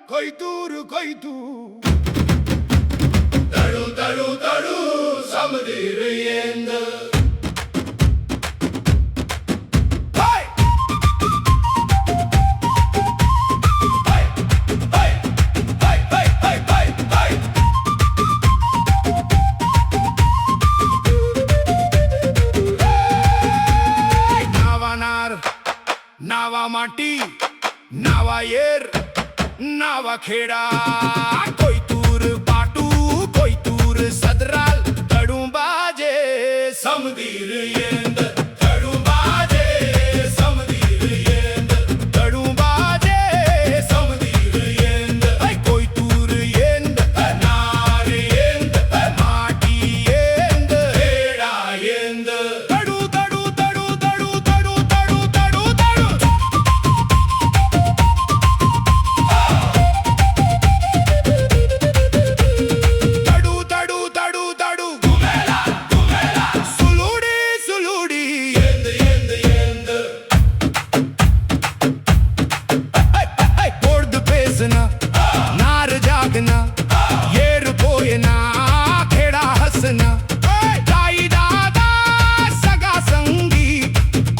कोई दूर तडू समदीर येंद नावा माटी नावा येर नावा खेडा कोई तूर पाटू कोई तूर सदराल तडू बाजे समदीर येंद तडू बाजे समदीर येंद तडू बाजे समदीर येंद कोई तूर येंद नार येंद माटी येंद खेडा येंद तडू तडू तडू तडू तडू तडू तडू तडू तडू तडू तडू घुमेला घुमेला सुलुडी सुलुडी येंद येंद येंद पोर्द पेसना नार जागना येर पोयना खेडा हसना ताई दादा सगा संगी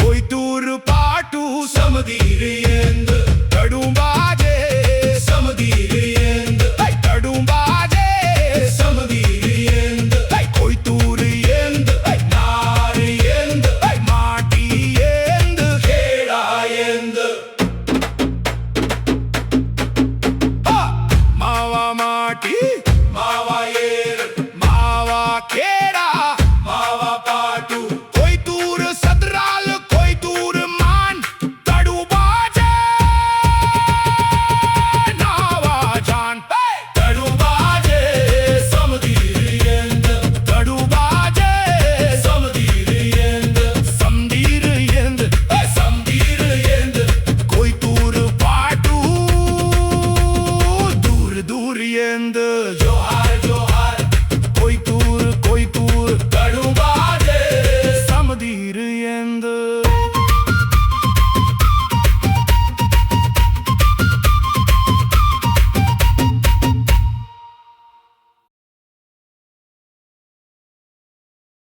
कोई दूर पाटू समदीर येंद तडू बाजे समदीर येंद तडू बाजे समदीर येंद कोई दूर येंद नार येंद माटी येंद खेडा येंद मावा माटी मावा येर मावा खेडा मावा पाटू कोई दूर सदराल कोई दूर मान तडू बाजे नावा जान तडू बाजे समदीर येंद तडू बाजे समदीर येंद समदीर येंद समदीर येंद कोई दूर पाटू दूर दूर येंद